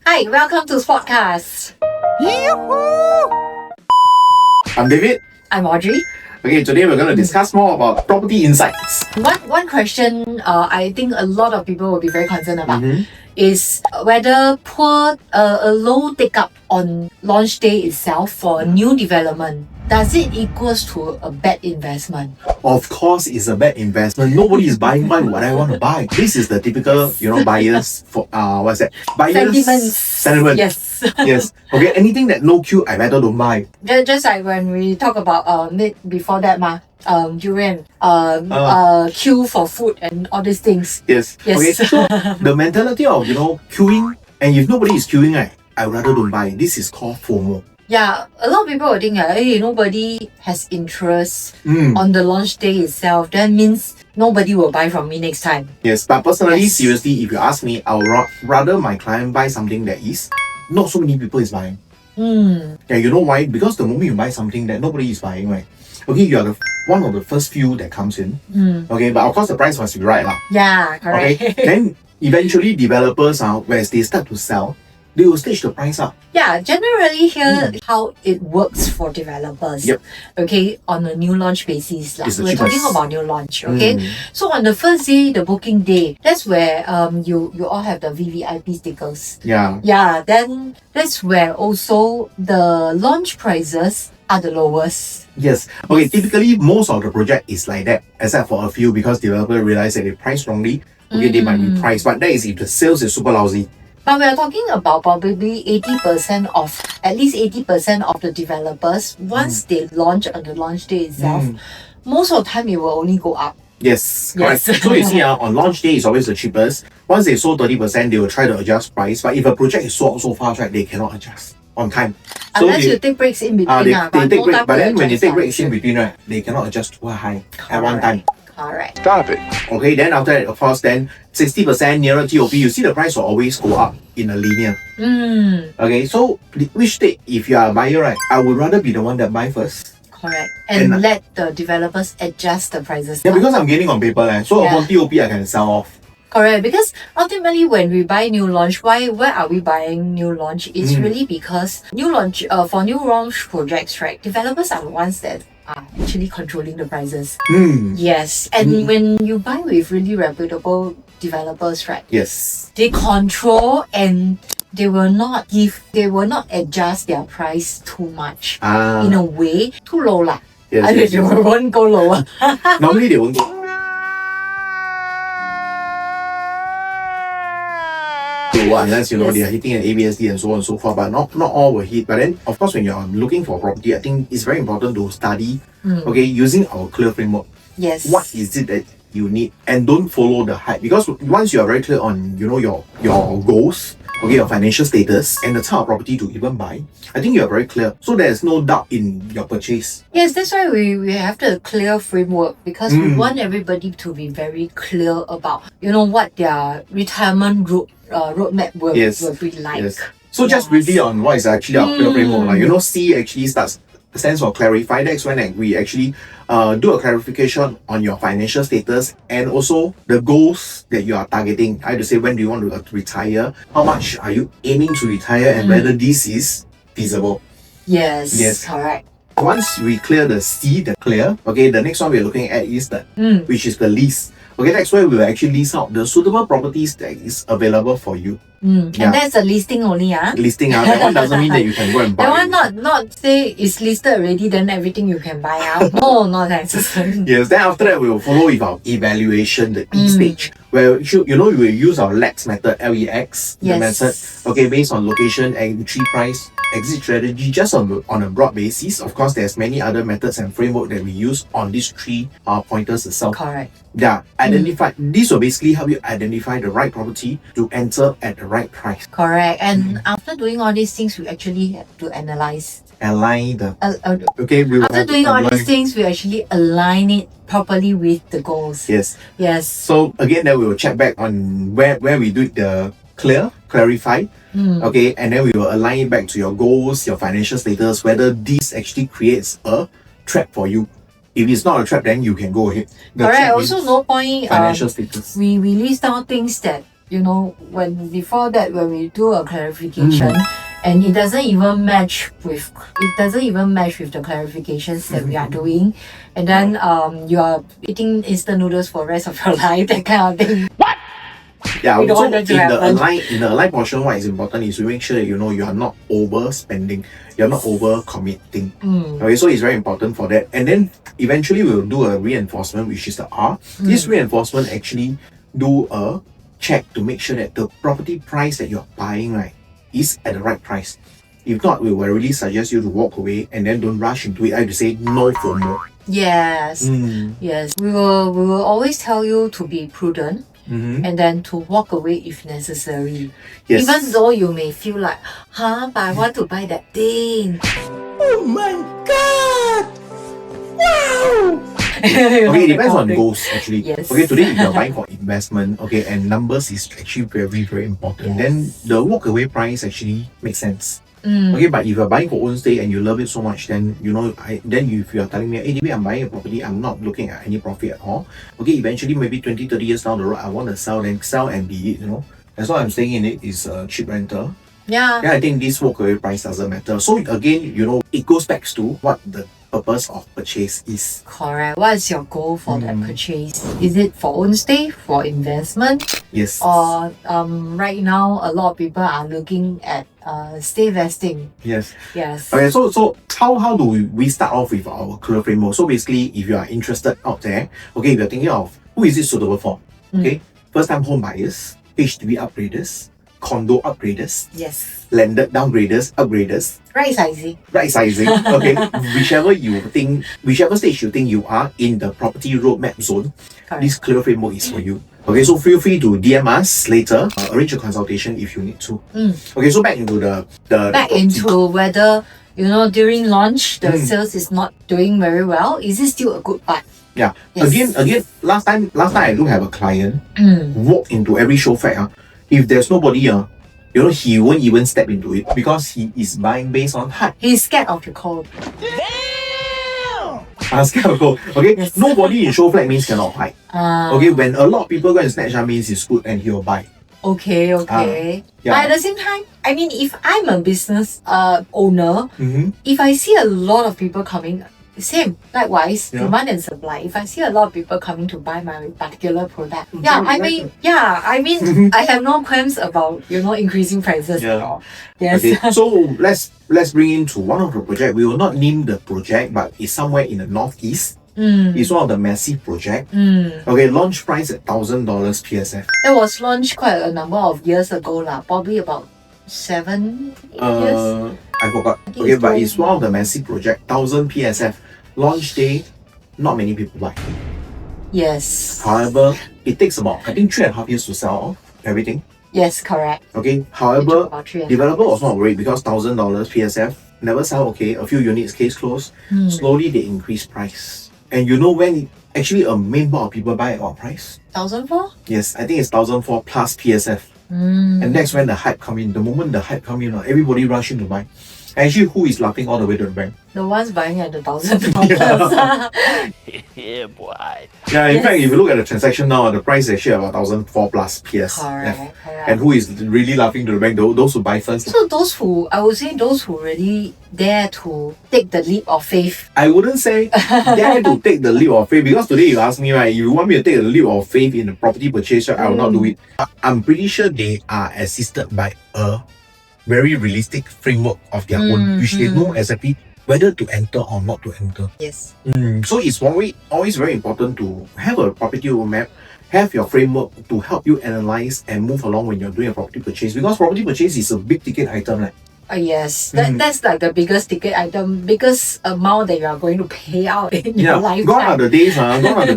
Hi, welcome to Podcast. I'm David. I'm Audrey. Okay, today we're going to discuss more about property insights. One question I think a lot of people will be very concerned about is whether a low take-up on launch day itself for a new development, does it equals to a bad investment? Of course, it's a bad investment. Nobody is buying what I want to buy. This is the typical, buyers for what's that? Buyers sentiment. Yes. Yes. Okay. Anything that no queue, I better don't buy. Just like when we talk about before that durian, queue for food and all these things. Yes. Yes. Okay. So the mentality of queuing, and if nobody is queuing, right, I rather don't buy. This is called FOMO. Yeah, a lot of people will think hey, nobody has interest on the launch day itself. That means nobody will buy from me next time. Yes, but personally, seriously, if you ask me, I would rather my client buy something that is not so many people is buying. Yeah, you know why? Because the moment you buy something that nobody is buying, right? Okay, you are one of the first few that comes in. Okay, but of course the price must be right, lah. Yeah, correct. Okay, then eventually developers as they start to sell, they will stage the price up. Yeah, generally here how it works for developers. Yep. Okay, on a new launch basis. It's the We're cheapest. talking about new launch, okay? So on the first day, the booking day, that's where you all have the VVIP stickers. Yeah. Yeah, then that's where also the launch prices are the lowest. Yes. Okay, typically most of the project is like that, except for a few because developer realize that they price wrongly. Okay, they might be priced, but that is if the sales is super lousy. But we are talking about probably 80% of, at least 80% of the developers, once they launch on the launch day itself, most of the time it will only go up. Yes, correct. Yes. So you see, on launch day is always the cheapest. Once they sold 30%, they will try to adjust price. But if a project is sold so fast, right, they cannot adjust on time. Unless you take breaks in between. They but take no break, time but to then when they adjust take lah. breaks in between, right, they cannot adjust too high at one time. Correct. Stop it. Okay, then after that, of course, then 60% nearer TOP, you see the price will always go up in a linear. Okay, so which state, if you are a buyer, right, I would rather be the one that buy first. Correct. And And- let the developers adjust the prices. Yeah, down. because I'm gaining on paper, so Yeah. upon TOP, I can sell off. Correct, because ultimately when we buy new launch, why are we buying new launch? It's really because new launch for new launch projects, right? Developers are the ones that are actually controlling the prices. Yes, and when you buy with really reputable developers, right? Yes. They control and they will not adjust their price too much. In a way, too low lah. Yes, I yes, mean, yes. they won't go lower. Normally they won't go. Unless they are hitting an ABSD and so on and so forth, but not all will hit. But then, of course, when you're looking for property, I think it's very important to study, using our C.L.E.A.R framework. Yes. What is it that you need, and don't follow the hype, because once you are very clear on your goals, your financial status, and the type of property to even buy, I think you are very clear. So there's no doubt in your purchase. Yes, that's why we have the C.L.E.A.R framework, because we want everybody to be very clear about what their retirement roadmap will be like. Yes. So just briefly on what is actually our C.L.E.A.R framework, C actually stands for clarify. That's when we actually do a clarification on your financial status and also the goals that you are targeting. I have to say, when do you want to retire? How much are you aiming to retire, and whether this is feasible? Yes. Yes. Correct. Once we clear the C, the clear, the next one we're looking at is the which is the lease. That's where we will actually list out the suitable properties that is available for you. And that's a listing only, Listing out. That one doesn't mean that you can go and buy. That one not say it's listed already, then everything you can buy out. No, not necessary. Yes, then after that we will follow with our evaluation, the E stage, where you will use our L.E.X method, L.E.X, the Yes. method, based on location, entry price, exit strategy, just on a broad basis. Of course, there's many other methods and framework that we use on these three pointers itself. Correct. Yeah, this will basically help you identify the right property to enter at the right price. Correct. And after doing all these things, we actually have to analyze. Align the we will After have to doing all align. these things, we actually align it properly with the goals. Yes. Yes. So again, then we will check back on where we do the clarify, and then we will align it back to your goals, your financial status, whether this actually creates a trap for you. If it's not a trap, then you can go ahead. The Correct. trap Also, is no point. financial status. We list down things that when before that, when we do a clarification, and it doesn't even match with the clarifications that we are doing, and then you are eating instant noodles for the rest of your life, that kind of thing. Yeah, We don't so want that to happen. in the align portion, what is important is to make sure that you are not overspending, you're not over committing. Okay, so it's very important for that. And then eventually we'll do a reinforcement, which is the R. This reinforcement actually do a check to make sure that the property price that you're buying, right, is at the right price. If not, we will really suggest you to walk away and then don't rush into it. I have to say no for more. Yes. Yes. We will always tell you to be prudent. And then to walk away if necessary. Yes. Even though you may feel like, but I want to buy that thing. Oh my god! Wow! Okay, it depends on goals actually. Yes. Okay, today if you're buying for investment, okay, and numbers is actually very, very important, then the walk away price actually makes sense. Okay, but if you're buying for own stay and you love it so much, then if you're telling me, hey, maybe I'm buying a property, I'm not looking at any profit at all. Okay, eventually maybe 20, 30 years down the road, I want to sell, then sell and be it, That's why I'm staying in it is a cheap rental. Yeah. I think this walk away price doesn't matter. So again, it goes back to what the purpose of purchase is. Correct. What is your goal for that purchase? Is it for own stay, for investment? Yes. Or right now a lot of people are looking at stay vesting. Yes. Yes. Okay, so how do we start off with our career framework? So basically, if you are interested out there, okay, if you're thinking of who is it suitable for, okay, first time home buyers, HDB upgraders, condo upgraders, Yes. landed downgraders, upgraders, Right sizing. right sizing, okay, whichever stage you think you are in the property roadmap zone, Correct. this clear framework is for you. Okay, so feel free to DM us later, arrange a consultation if you need to. Okay, so back into the Back into whether during launch the sales is not doing very well. Is it still a good buy? Yeah. Yes. Again, last time I do have a client walk into every show fair. If there's nobody, he won't even step into it because he is buying based on hype. He's scared of the cold. Scared of gold. Okay, Yes. nobody in show flag means cannot buy. Okay, when a lot of people go and snatch, that means it's good and he'll buy. Okay. Yeah. But at the same time, I mean, if I'm a business owner, Mm-hmm. if I see a lot of people coming, same, likewise, Yeah. demand and supply. If I see a lot of people coming to buy my particular product, Mm-hmm. I mean, I have no qualms about, increasing prices at Yeah. all. Yes. Okay, so let's bring into one of the project. We will not name the project, but it's somewhere in the northeast. It's one of the massive project. Okay, launch price at $1,000 PSF. That was launched quite a number of years ago, probably about 7, 8 years. I forgot. think Okay, it's but going- it's one of the massive project. 1,000 PSF. Launch day, not many people buy. Yes. However, it takes about, I think, 3.5 years to sell off everything. Yes, correct. Okay, It took however, about 3.5 developer was years. not worried because $1,000 PSF never sell. Okay, a few units, case closed. Slowly they increase price. And when actually a main bulk of people buy at what price? 1,004? Yes, I think it's 1,004 plus PSF. And that's when the hype come in. The moment the hype come in, everybody rush in to buy. Actually, who is laughing all the way to the bank? The ones buying at the $1,000. Yeah, boy. Yeah, in Yes. fact, if you look at the transaction now, the price is actually about 1,004 plus PSF. Correct. And who is really laughing to the bank? Those who buy first. So I would say those who really dare to take the leap of faith. I wouldn't say dare to take the leap of faith because today you ask me, right, if you want me to take the leap of faith in the property purchase, right, I will not do it. I'm pretty sure they are assisted by a very realistic framework of their own, which they know exactly whether to enter or not to enter. Yes. So it's always very important to have a property roadmap, have your framework to help you analyze and move along when you're doing a property purchase, because property purchase is a big ticket item. Like, Yes. That's like the biggest ticket item, biggest amount that you are going to pay out in your lifetime. gone are the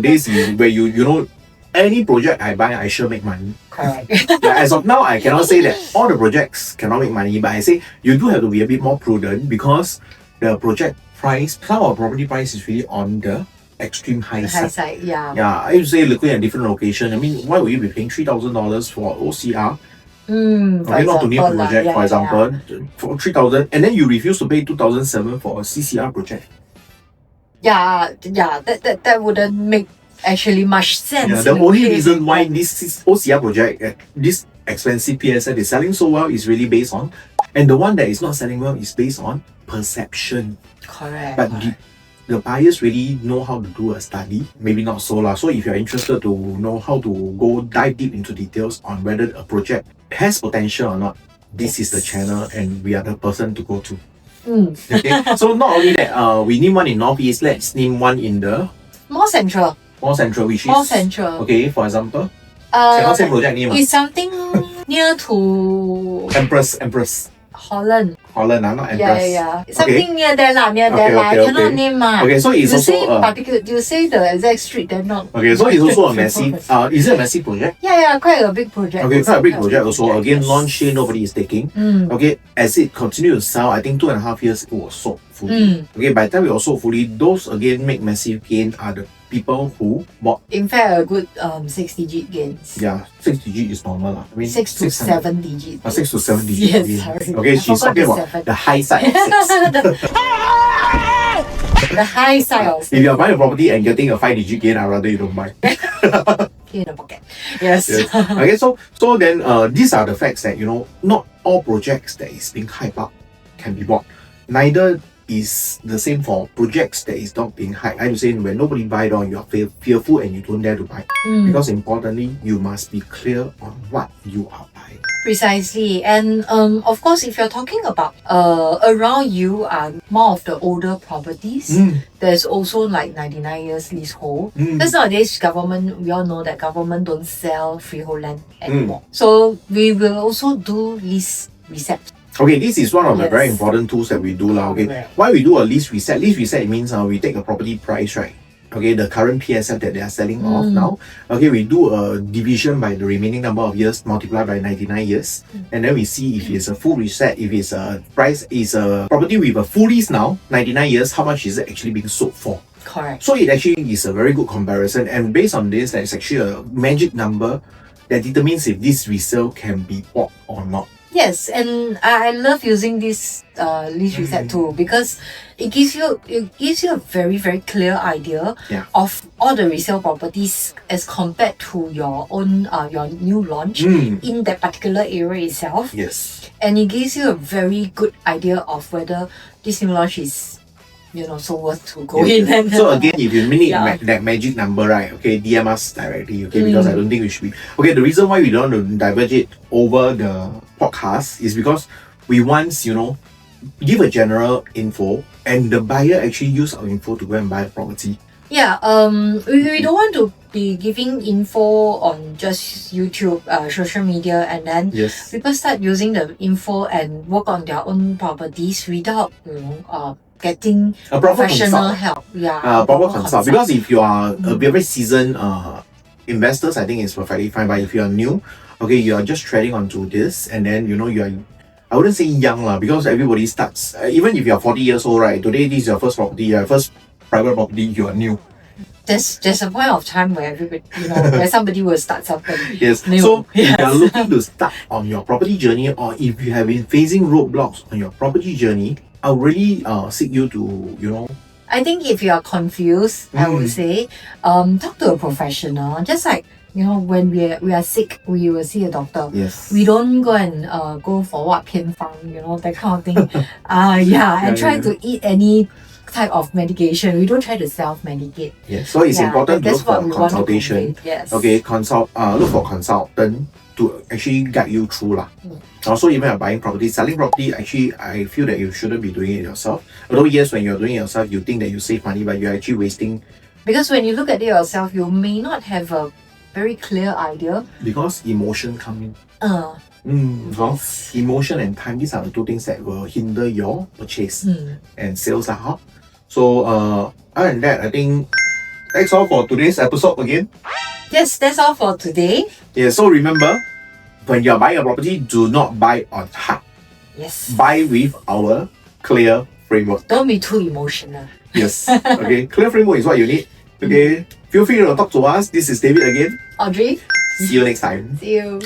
days where you any project I buy, I sure make money. Correct. Yeah, as of now, I cannot say that all the projects cannot make money, but I say you do have to be a bit more prudent because the project price, some of property price is really on the extreme high High side. side, yeah. Yeah, I would say looking at different location. I mean, why would you be paying $3,000 for OCR? Okay, not to name a project, for example, for 3,000, and then you refuse to pay 2,007 for a CCR project. That wouldn't make actually much sense. Yeah, the in only a way. reason why this OCR project, this expensive PSF is selling so well is really based on, and the one that is not selling well is based on perception. Correct. But the buyers really know how to do a study, maybe not so lah. So if you're interested to know how to go dive deep into details on whether a project has potential or not, this is the channel and we are the person to go to. Okay, so not only that, we name one in Northeast, let's name one in the More central. more central, which is More central. okay. For example, cannot say project name. It's something near to Empress, Holland. Holland, not Empress. Yeah. Something near there lah, near there lah. Okay, I cannot okay. name ma. Okay, so it's you also say particular. You say the exact street, then not. okay. So it's also a massive. Is it a massive project? Yeah, quite a big project. Okay, quite a big project also. project, Again, yes. launch here, nobody is taking. Okay, as it continues to sell, I think 2.5 years it was sold fully. Okay, by the time it was sold fully, those again make massive gain are the people who bought. In fact, a good 6-digit gains. Yeah, 6 digit is normal lah. I mean 6 to 600. 7 digit. 6 to 7 digit. Yes, gain. sorry. Okay, I she's forgot talking the about seven. the high side of 6. The high side of If you're buying a property and getting a 5-digit gain, I'd rather you don't buy. in the pocket. Yes. Yes. Okay, so then these are the facts that not all projects that is being hyped up can be bought. Neither is the same for projects that is not being hyped. I'm saying when nobody buy it on, you're fearful and you don't dare to buy. Because importantly, you must be clear on what you are buying. Precisely. And of course, if you're talking about around you are more of the older properties, there's also like 99 years leasehold. Because nowadays government, we all know that government don't sell freehold land anymore. So we will also do lease reset. Okay, this is one of the Yes. very important tools that we do lah. Okay, Correct. why we do a lease reset? Lease reset means we take a property price, right? Okay, the current PSF that they are selling off now. Okay, we do a division by the remaining number of years multiplied by 99 years, and then we see if it's a full reset. If it's a price is a property with a full lease now, 99 years, how much is it actually being sold for? Correct. So it actually is a very good comparison, and based on this, there's actually a magic number that determines if this resale can be bought or not. Yes, and I love using this lease reset tool because it gives you a very, very clear idea of all the resale properties as compared to your own your new launch in that particular area itself. Yes. And it gives you a very good idea of whether this new launch is so worth to go in. And, so again, if you need yeah. that magic number, right? Okay, DM us directly. Okay, because I don't think we should be. Okay, the reason why we don't want to diverge it over the podcast is because we once give a general info, and the buyer actually use our info to go and buy a property. Yeah, we don't want to be giving info on just YouTube, social media, and then Yes. people start using the info and work on their own properties without getting A proper professional consult. help. Yeah, Proper consult. Because if you are a very seasoned investors, I think it's perfectly fine. But if you are new, okay, you are just treading onto this, and then you are, I wouldn't say young lah, because everybody starts. Even if you are 40 years old, right? Today this is your first property, your first private property. You are new. There's a point of time where everybody, where somebody will start something. Yes. New. So if Yes. you are looking to start on your property journey, or if you have been facing roadblocks on your property journey, I'll really seek you to I think if you are confused, I would say, talk to a professional. Just like when we are sick, we will see a doctor. Yes. We don't go and go for what 偏方, that kind of thing. And try to eat any type of medication. We don't try to self-medicate. Yes. So it's important to that's look for what we want to consultation. convey. Yes. Okay, look for consultant to actually guide you through lah. Also, even if you're buying property, selling property, actually, I feel that you shouldn't be doing it yourself. Although yes, when you're doing it yourself, you think that you save money, but you're actually wasting. Because when you look at it yourself, you may not have a very clear idea. Because emotion come in. Yes. Emotion and time, these are the two things that will hinder your purchase and sales are hot. So other than that, I think that's all for today's episode again. Yes, that's all for today. Yeah, so remember, when you're buying a property, do not buy on heart. Yes. Buy with our clear framework. Don't be too emotional. Yes. Okay, clear framework is what you need. Okay, feel free to talk to us. This is David again. Audrey, See you next time. see you.